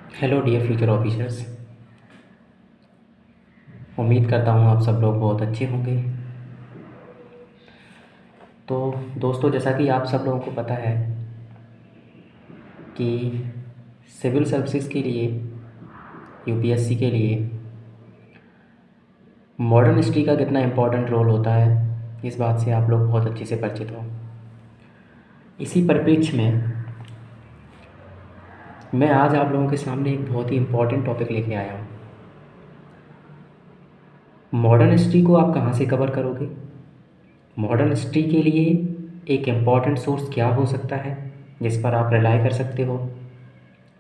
Hello dear future officers. उम्मीद करता हूँ आप सब लोग बहुत अच्छे होंगे। तो दोस्तों, जैसा कि आप सब लोगों को पता है कि सिविल सर्विसेज के लिए, यूपीएससी के लिए मॉडर्न हिस्ट्री का कितना इम्पोर्टेंट रोल होता है, इस बात से आप लोग बहुत अच्छे से परिचित हो। इसी परिप्रेक्ष्य में मैं आज आप लोगों के सामने एक बहुत ही इम्पोर्टेंट टॉपिक लेके आया हूँ। मॉडर्न हिस्ट्री को आप कहाँ से कवर करोगे? मॉडर्न हिस्ट्री के लिए एक इम्पॉर्टेंट सोर्स क्या हो सकता है जिस पर आप रिलाई कर सकते हो,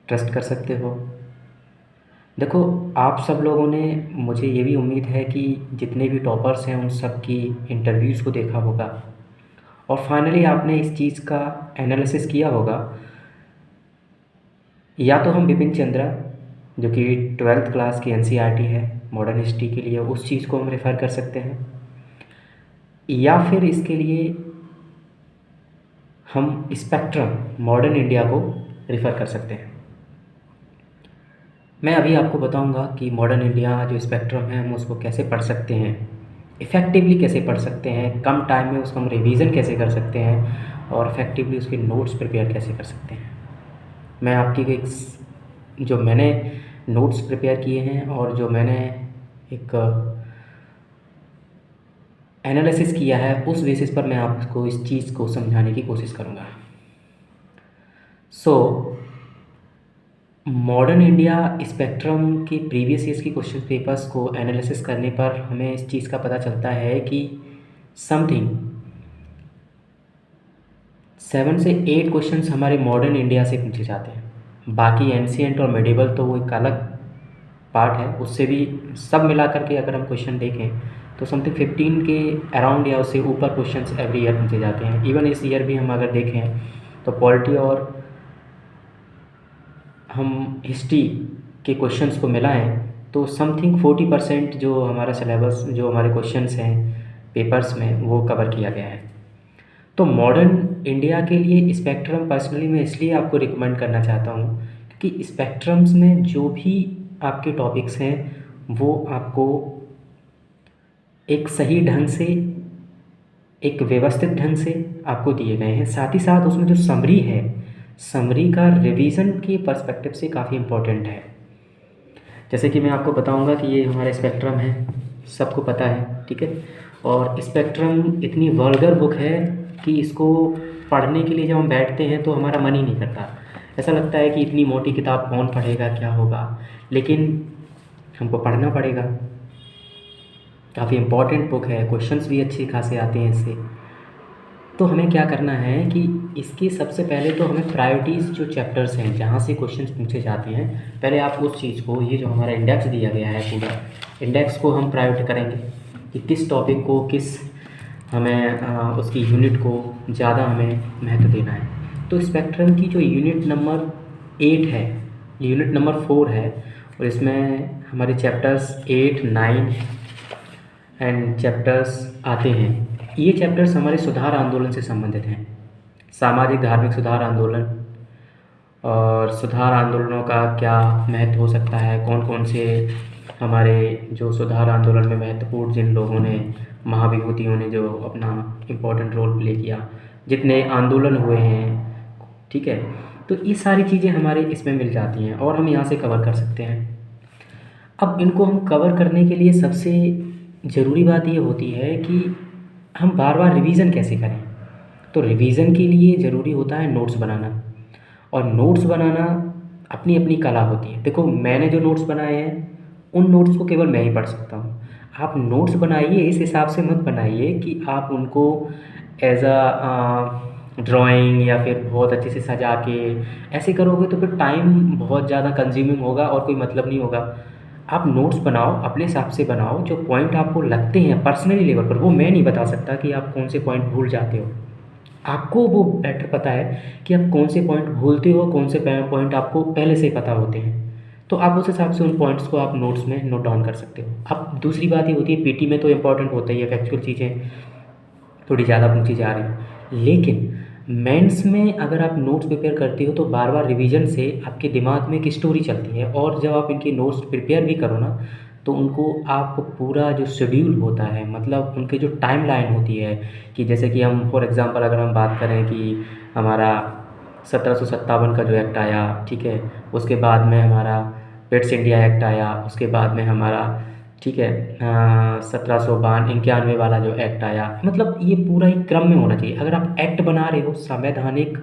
ट्रस्ट कर सकते हो? देखो, आप सब लोगों ने, मुझे ये भी उम्मीद है कि जितने भी टॉपर्स हैं उन सब की इंटरव्यूज़ को देखा होगा और फाइनली आपने इस चीज़ का एनालिसिस किया होगा। या तो हम बिपिन चंद्रा, जो कि 12th क्लास की एनसीईआरटी है मॉडर्न हिस्ट्री के लिए, उस चीज़ को हम रेफ़र कर सकते हैं, या फिर इसके लिए हम स्पेक्ट्रम मॉडर्न इंडिया को रेफ़र कर सकते हैं। मैं अभी आपको बताऊंगा कि मॉडर्न इंडिया जो स्पेक्ट्रम है हम उसको कैसे पढ़ सकते हैं, इफ़ेक्टिवली कैसे पढ़ सकते हैं, कम टाइम में उसको हम रिवीजन कैसे कर सकते हैं और इफ़ेक्टिवली उसके नोट्स प्रिपेयर कैसे कर सकते हैं। मैं आपकी एक जो मैंने नोट्स प्रिपेयर किए हैं और जो मैंने एक एनालिसिस किया है, उस बेसिस पर मैं आपको इस चीज़ को समझाने की कोशिश करूँगा। सो मॉडर्न इंडिया स्पेक्ट्रम के प्रीवियस ईयर्स की क्वेश्चन पेपर्स को एनालिसिस करने पर हमें इस चीज़ का पता चलता है कि समथिंग 7 से 8 क्वेश्चंस हमारे मॉडर्न इंडिया से पूछे जाते हैं। बाकी एंशिएंट और मेडिवल तो वो एक अलग पार्ट है, उससे भी सब मिला करके अगर हम क्वेश्चन देखें तो समथिंग 15 के अराउंड या उससे ऊपर क्वेश्चंस एवरी ईयर पूछे जाते हैं। इवन इस ईयर भी हम अगर देखें तो पॉलिटी और हम हिस्ट्री के क्वेश्चंस को मिलाएं तो समथिंग 40% जो हमारा सिलेबस, जो हमारे क्वेश्चंस हैं पेपर्स में, वो कवर किया गया है। तो मॉडर्न इंडिया के लिए स्पेक्ट्रम पर्सनली मैं इसलिए आपको रिकमेंड करना चाहता हूँ क्योंकि स्पेक्ट्रम्स में जो भी आपके टॉपिक्स हैं वो आपको एक सही ढंग से, एक व्यवस्थित ढंग से आपको दिए गए हैं। साथ ही साथ उसमें जो समरी है, समरी का रिवीजन के पर्सपेक्टिव से काफ़ी इम्पोर्टेंट है। जैसे कि मैं आपको बताऊंगा कि ये हमारा स्पेक्ट्रम है, सबको पता है, ठीक है। और स्पेक्ट्रम इतनी वल्गर बुक है कि इसको पढ़ने के लिए जब हम बैठते हैं तो हमारा मन ही नहीं करता। ऐसा लगता है कि इतनी मोटी किताब कौन पढ़ेगा, क्या होगा, लेकिन हमको पढ़ना पड़ेगा। काफ़ी इम्पोर्टेंट बुक है, क्वेश्चंस भी अच्छे खासे आते हैं इससे। तो हमें क्या करना है कि इसकी सबसे पहले तो हमें प्रायोरिटीज़ जो चैप्टर्स हैं जहाँ से क्वेश्चंस पूछे जाते हैं, पहले आप उस चीज़ को, ये जो हमारा इंडेक्स दिया गया है पूरा, इंडेक्स को हम प्रायोरिटी करेंगे कि किस टॉपिक को, किस हमें उसकी यूनिट को ज़्यादा हमें महत्व देना है। तो स्पेक्ट्रम की जो यूनिट नंबर 8 है, यूनिट नंबर 4 है, और इसमें हमारे चैप्टर्स 8, 9 एंड चैप्टर्स आते हैं। ये चैप्टर्स हमारे सुधार आंदोलन से संबंधित हैं, सामाजिक धार्मिक सुधार आंदोलन और सुधार आंदोलनों का क्या महत्व हो सकता है, कौन कौन से हमारे जो सुधार आंदोलन में महत्वपूर्ण, जिन लोगों ने, महाविभूतियों ने जो अपना इम्पोर्टेंट रोल प्ले किया, जितने आंदोलन हुए हैं, ठीक है। तो ये सारी चीज़ें हमारे इसमें मिल जाती हैं और हम यहाँ से कवर कर सकते हैं। अब इनको हम कवर करने के लिए सबसे ज़रूरी बात ये होती है कि हम बार बार रिवीजन कैसे करें। तो रिवीजन के लिए ज़रूरी होता है नोट्स बनाना, और नोट्स बनाना अपनी अपनी कला होती है। देखो, मैंने जो नोट्स बनाए हैं उन नोट्स को केवल मैं ही पढ़ सकता हूँ। आप नोट्स बनाइए, इस हिसाब से मत बनाइए कि आप उनको एज अ ड्राइंग या फिर बहुत अच्छे से सजा के ऐसे करोगे तो फिर टाइम बहुत ज़्यादा कंज्यूमिंग होगा और कोई मतलब नहीं होगा। आप नोट्स बनाओ, अपने हिसाब से बनाओ, जो पॉइंट आपको लगते हैं पर्सनली लेवल पर, वो मैं नहीं बता सकता कि आप कौन से पॉइंट भूल जाते हो। आपको वो बेटर पता है कि आप कौन से पॉइंट भूलते हो, कौन से पॉइंट आपको पहले से पता होते हैं। तो आप उस हिसाब से उन पॉइंट्स को आप नोट्स में नोट डाउन कर सकते हो। अब दूसरी बात ये होती है, पीटी में तो इंपॉर्टेंट होता ही है, फैक्चुअल चीज़ें थोड़ी ज़्यादा पूछी जा रही हैं, लेकिन मेंस में अगर आप नोट्स प्रिपेयर करते हो तो बार बार रिवीजन से आपके दिमाग में एक स्टोरी चलती है, और जब आप इनकी नोट्स प्रिपेयर भी करो ना, तो उनको आप पूरा जो शेड्यूल होता है, मतलब उनके जो टाइमलाइन होती है, कि जैसे कि हम फॉर एग्ज़ाम्पल अगर हम बात करें कि हमारा 1757 का जो एक्ट आया, ठीक है, उसके बाद में हमारा पेट्स इंडिया एक्ट आया, उसके बाद में हमारा, ठीक है, 1791 वाला जो एक्ट आया, मतलब ये पूरा ही क्रम में होना चाहिए। अगर आप एक्ट बना रहे हो संवैधानिक,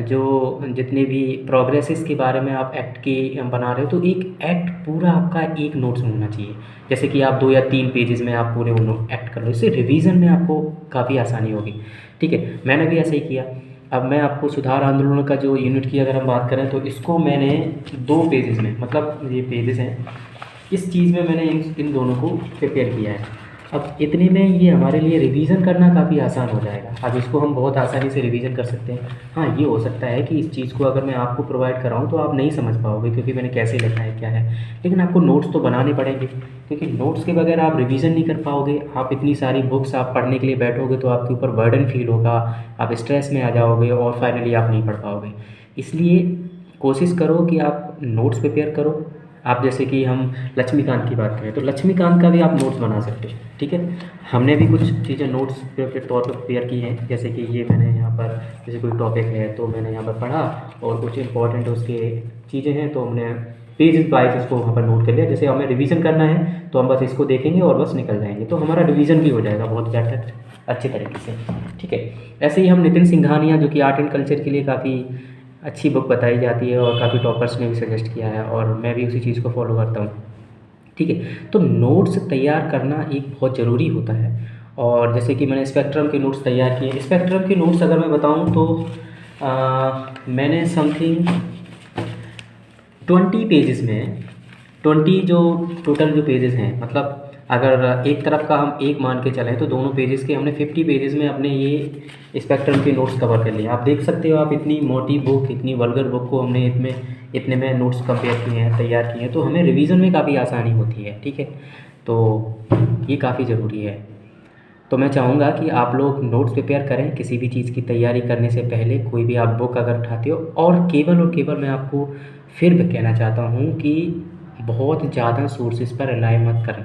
जो जितने भी प्रोग्रेसेस के बारे में आप एक्ट के बना रहे हो, तो एक एक्ट पूरा आपका एक नोट्स में होना चाहिए। जैसे कि आप 2 या 3 पेजेस में आप पूरे वो एक्ट कर लो, इससे रिवीजन में आपको काफ़ी आसानी होगी। ठीक है, मैंने भी ऐसे ही किया। अब मैं आपको सुधार आंदोलन का जो यूनिट की अगर हम बात करें, तो इसको मैंने 2 पेजेस में, मतलब ये पेजेस हैं, इस चीज़ में मैंने इन दोनों को प्रिपेयर किया है। अब इतने में ये हमारे लिए रिवीजन करना काफ़ी आसान हो जाएगा। अब इसको हम बहुत आसानी से रिवीजन कर सकते हैं। हाँ, ये हो सकता है कि इस चीज़ को अगर मैं आपको प्रोवाइड कराऊँ तो आप नहीं समझ पाओगे, क्योंकि मैंने कैसे लिखा है क्या है, लेकिन आपको नोट्स तो बनाने पड़ेंगे, क्योंकि नोट्स के बगैर आप रिवीजन नहीं कर पाओगे। आप इतनी सारी बुक्स आप पढ़ने के लिए बैठोगे तो आपके ऊपर बर्डन फील होगा, आप स्ट्रेस में आ जाओगे और फाइनली आप नहीं पढ़ पाओगे। इसलिए कोशिश करो कि आप नोट्स प्रिपेयर करो। आप जैसे कि हम लक्ष्मीकांत की बात करें, तो लक्ष्मीकांत का भी आप नोट्स बना सकते हो। ठीक है, हमने भी कुछ चीज़ें नोट्स के तौर पर प्रिपेयर की हैं, जैसे कि ये मैंने यहाँ पर, जैसे कोई टॉपिक है तो मैंने यहाँ पर पढ़ा, और कुछ इंपॉर्टेंट उसके चीज़ें हैं तो हमने पेज वाइज इसको वहाँ पर नोट कर लिया। जैसे हमें रिवीजन करना है तो हम बस इसको देखेंगे और बस निकल जाएंगे, तो हमारा रिवीजन भी हो जाएगा बहुत बेहतर, अच्छे तरीके से। ठीक है, ऐसे ही हम नितिन सिंघानिया, जो कि आर्ट एंड कल्चर के लिए काफ़ी अच्छी बुक बताई जाती है और काफ़ी टॉपर्स ने भी सजेस्ट किया है, और मैं भी उसी चीज़ को फॉलो करता हूँ। ठीक है, तो नोट्स तैयार करना एक बहुत ज़रूरी होता है। और जैसे कि मैंने स्पेक्ट्रम के नोट्स तैयार किए। स्पेक्ट्रम के नोट्स अगर मैं बताऊँ तो मैंने समथिंग 20 पेजेस में, 20 जो टोटल जो पेजेस हैं, मतलब अगर एक तरफ का हम एक मान के चलें तो दोनों पेजेस के हमने 50 पेजेस में अपने ये स्पेक्ट्रम के नोट्स कवर कर लिए। आप देख सकते हो, आप इतनी मोटी बुक, इतनी वल्गर बुक को हमने इतने में नोट्स कंपेयर किए हैं, तैयार किए हैं, तो हमें रिवीजन में काफ़ी आसानी होती है। ठीक है, तो ये काफ़ी ज़रूरी है। तो मैं चाहूँगा कि आप लोग नोट्स प्रिपेयर करें किसी भी चीज़ की तैयारी करने से पहले। कोई भी आप बुक अगर उठाते हो, और केवल मैं आपको फिर भी कहना चाहता हूँ कि बहुत ज़्यादा सोर्सेज पर रिलाई मत करें।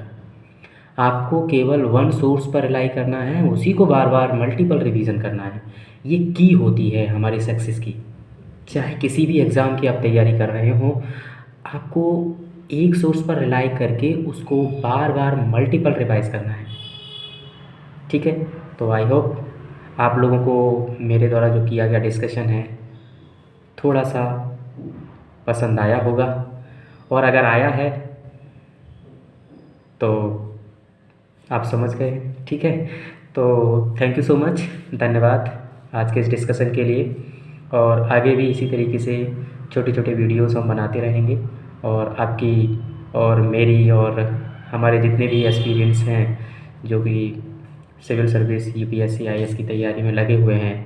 आपको केवल वन सोर्स पर रिलाई करना है, उसी को बार बार मल्टीपल रिवीजन करना है। ये की होती है हमारी सक्सेस की। चाहे किसी भी एग्ज़ाम की आप तैयारी कर रहे हो, आपको एक सोर्स पर रिलाई करके उसको बार बार मल्टीपल रिवाइज करना है। ठीक है, तो आई होप आप लोगों को मेरे द्वारा जो किया गया डिस्कशन है थोड़ा सा पसंद आया होगा, और अगर आया है तो आप समझ गए। ठीक है, तो थैंक यू सो मच, धन्यवाद आज के इस डिस्कशन के लिए। और आगे भी इसी तरीके से छोटे छोटे वीडियोस हम बनाते रहेंगे, और आपकी और मेरी और हमारे जितने भी एस्पिरेंट्स हैं जो भी सिविल सर्विस, यूपीएससी, आईएएस की तैयारी में लगे हुए हैं,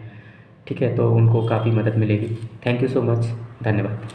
ठीक है, तो उनको काफ़ी मदद मिलेगी। थैंक यू सो मच, धन्यवाद।